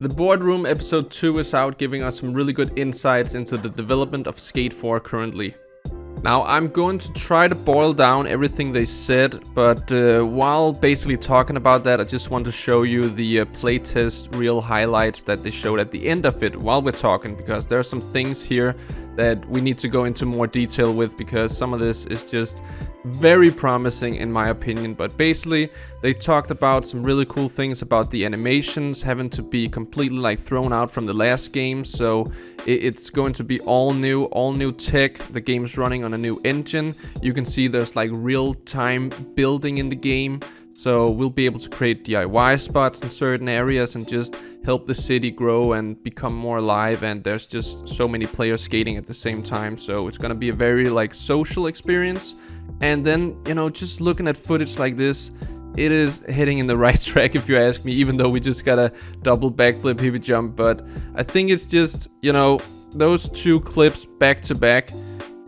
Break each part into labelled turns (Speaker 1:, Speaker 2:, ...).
Speaker 1: The Boardroom episode 2 is out, giving us some really good insights into the development of Skate 4 currently. Now, I'm going to try to boil down everything they said, but while basically talking about that, I just want to show you the playtest real highlights that they showed at the end of it while we're talking, because there are some things here that we need to go into more detail with, because some of this is just very promising in my opinion. But basically, they talked about some really cool things about the animations having to be completely like thrown out from the last game. So it's going to be all new tech. The game's running on a new engine. You can see there's like real-time building in the game. So we'll be able to create DIY spots in certain areas and just help the city grow and become more alive. And there's just so many players skating at the same time. So it's gonna be a very like social experience. And then, you know, just looking at footage like this, it is heading in the right track if you ask me, even though we just got a double backflip hippie jump. But I think it's just, you know, those two clips back to back.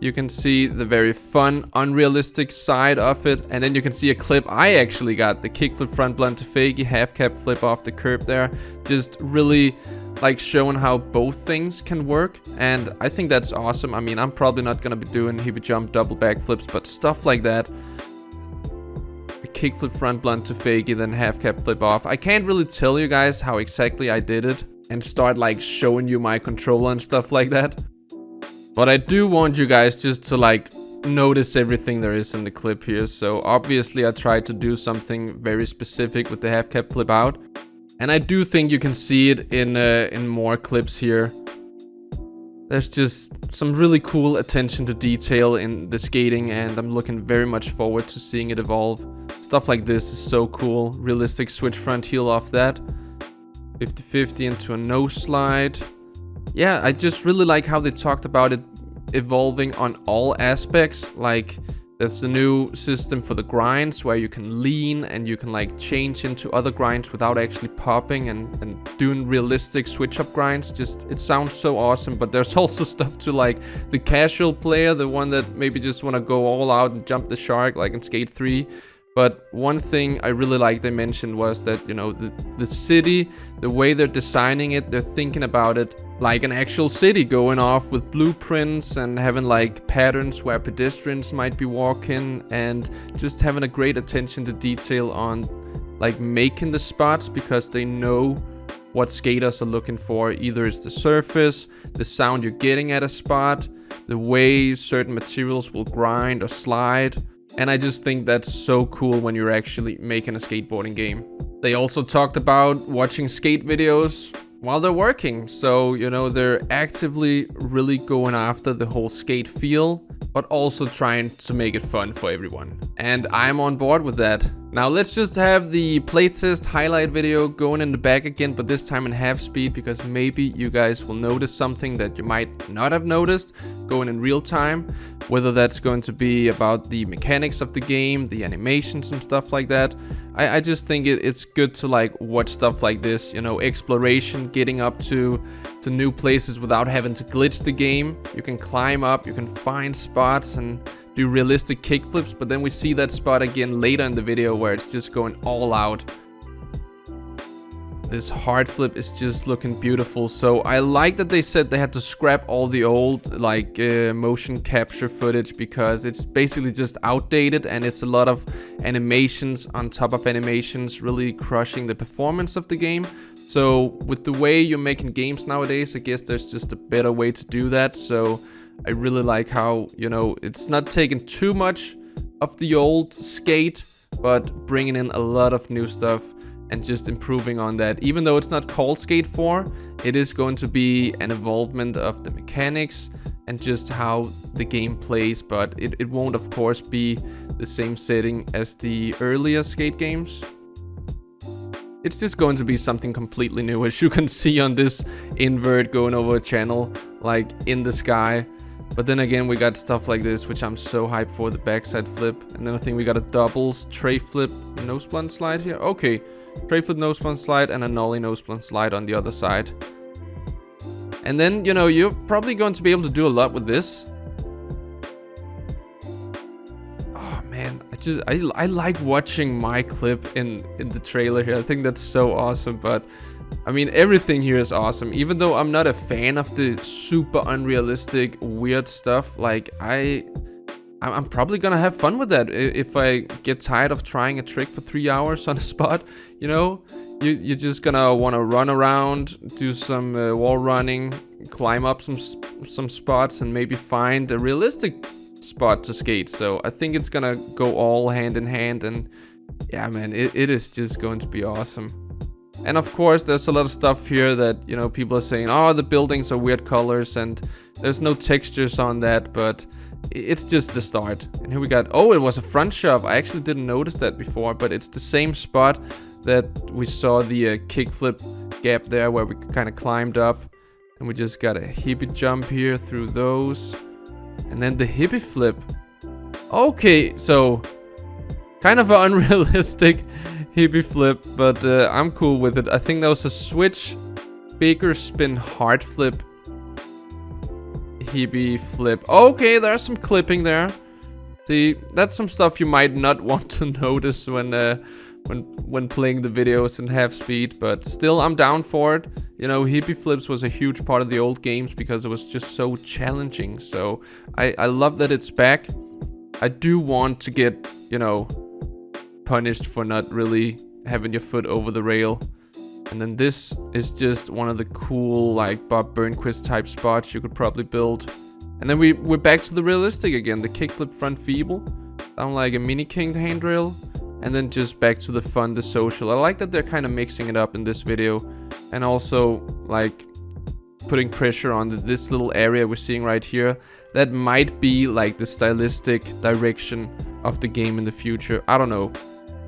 Speaker 1: You can see the very fun, unrealistic side of it. And then you can see a clip I actually got. The kickflip front blunt to fakie, half cap flip off the curb there. Just really like showing how both things can work. And I think that's awesome. I mean, I'm probably not going to be doing hippie jump double back flips, but stuff like that. The kickflip front blunt to fakie, then half cap flip off. I can't really tell you guys how exactly I did it and start like showing you my controller and stuff like that. But I do want you guys just to like notice everything there is in the clip here. So obviously I tried to do something very specific with the half cap flip out. And I do think you can see it in more clips here. There's just some really cool attention to detail in the skating, and I'm looking very much forward to seeing it evolve. Stuff like this is so cool. Realistic switch front heel off that. 50-50 into a no slide. Yeah, I just really like how they talked about it evolving on all aspects. Like, there's a new system for the grinds where you can lean and you can like change into other grinds without actually popping and doing realistic switch up grinds. Just, it sounds so awesome. But there's also stuff to like the casual player, the one that maybe just want to go all out and jump the shark like in Skate 3. But one thing I really like they mentioned was that, you know, the city, the way they're designing it, they're thinking about it like an actual city, going off with blueprints and having like patterns where pedestrians might be walking, and just having a great attention to detail on like making the spots, because they know what skaters are looking for. Either it's the surface, the sound you're getting at a spot, the way certain materials will grind or slide. And I just think that's so cool when you're actually making a skateboarding game. They also talked about watching skate videos while they're working. So, you know, they're actively really going after the whole skate feel, but also trying to make it fun for everyone. And I'm on board with that. Now let's just have the playtest highlight video going in the back again, but this time in half speed, because maybe you guys will notice something that you might not have noticed going in real time. Whether that's going to be about the mechanics of the game, the animations and stuff like that. I just think it's good to like watch stuff like this, you know, exploration, getting up to new places without having to glitch the game. You can climb up, you can find spots and do realistic kickflips, but then we see that spot again later in the video where it's just going all out. This hard flip is just looking beautiful. So I like that they said they had to scrap all the old like motion capture footage, because it's basically just outdated and it's a lot of animations on top of animations, really crushing the performance of the game. So with the way you're making games nowadays, I guess there's just a better way to do that. So I really like how, you know, it's not taking too much of the old skate, but bringing in a lot of new stuff and just improving on that. Even though it's not called Skate 4, it is going to be an evolvement of the mechanics and just how the game plays, but it won't of course be the same setting as the earlier skate games. It's just going to be something completely new, as you can see on this invert going over a channel like in the sky. But then again, we got stuff like this, which I'm so hyped for, the backside flip. And then I think we got a doubles tray flip nose blunt slide here. Okay, tray flip nose blunt slide and a nollie nose blunt slide on the other side. And then, you know, you're probably going to be able to do a lot with this. Oh man, I like watching my clip in the trailer here. I think that's so awesome. But I mean, everything here is awesome. Even though I'm not a fan of the super unrealistic, weird stuff, like I'm probably gonna have fun with that if I get tired of trying a trick for 3 hours on a spot. You know, you're just gonna want to run around, do some wall running, climb up some spots, and maybe find a realistic spot to skate. So I think it's gonna go all hand in hand, and yeah, man, it is just going to be awesome. And of course, there's a lot of stuff here that, you know, people are saying, oh, the buildings are weird colors and there's no textures on that, but it's just the start. And here we got, oh, it was a front shop. I actually didn't notice that before, but it's the same spot that we saw the kickflip gap there where we kind of climbed up. And we just got a hippie jump here through those. And then the hippie flip. Okay, so kind of an unrealistic hippie flip, but I'm cool with it. I think that was a switch, bigger spin, hard flip, hippie flip. Okay, there's some clipping there. See, that's some stuff you might not want to notice when playing the videos in half speed, but still, I'm down for it. You know, hippie flips was a huge part of the old games because it was just so challenging. So I love that it's back. I do want to get, you know, punished for not really having your foot over the rail. And then this is just one of the cool, like, Bob Burnquist type spots you could probably build. And then we're back to the realistic again. The kickflip front feeble, down like a mini king handrail, and then just back to the fun, the social. I like that they're kind of mixing it up in this video, and also like putting pressure on this little area we're seeing right here. That might be like the stylistic direction of the game in the future. I don't know.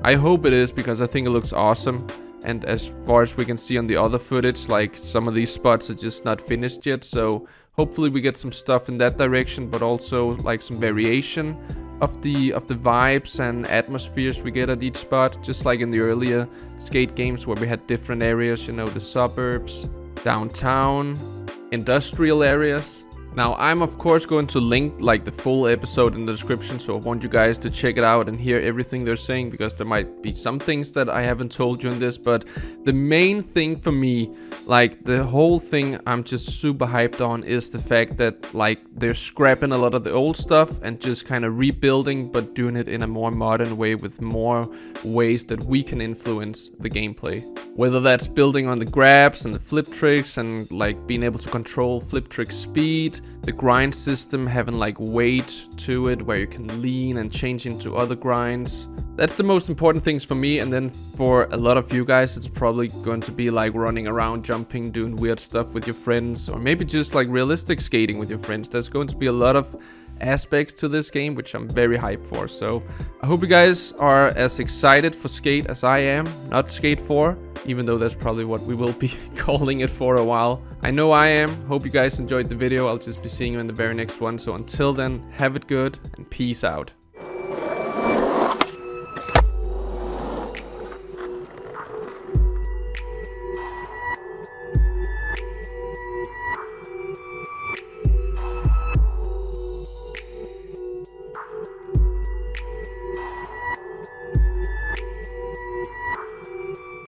Speaker 1: I hope it is, because I think it looks awesome. And as far as we can see on the other footage, like, some of these spots are just not finished yet. So hopefully we get some stuff in that direction, but also like some variation of the vibes and atmospheres we get at each spot, just like in the earlier skate games where we had different areas, you know, the suburbs, downtown, industrial areas. Now, I'm of course going to link like the full episode in the description, so I want you guys to check it out and hear everything they're saying, because there might be some things that I haven't told you in this. But the main thing for me, like the whole thing I'm just super hyped on, is the fact that like they're scrapping a lot of the old stuff and just kind of rebuilding, but doing it in a more modern way with more ways that we can influence the gameplay. Whether that's building on the grabs and the flip tricks and like being able to control flip trick speed, the grind system having like weight to it where you can lean and change into other grinds. That's the most important things for me. And then for a lot of you guys, it's probably going to be like running around, jumping, doing weird stuff with your friends, or maybe just like realistic skating with your friends. There's going to be a lot of aspects to this game, which I'm very hyped for. So I hope you guys are as excited for Skate as I am. Not Skate 4, even though that's probably what we will be calling it for a while. I know I am. Hope you guys enjoyed the video. I'll just be seeing you in the very next one. So until then, have it good and peace out.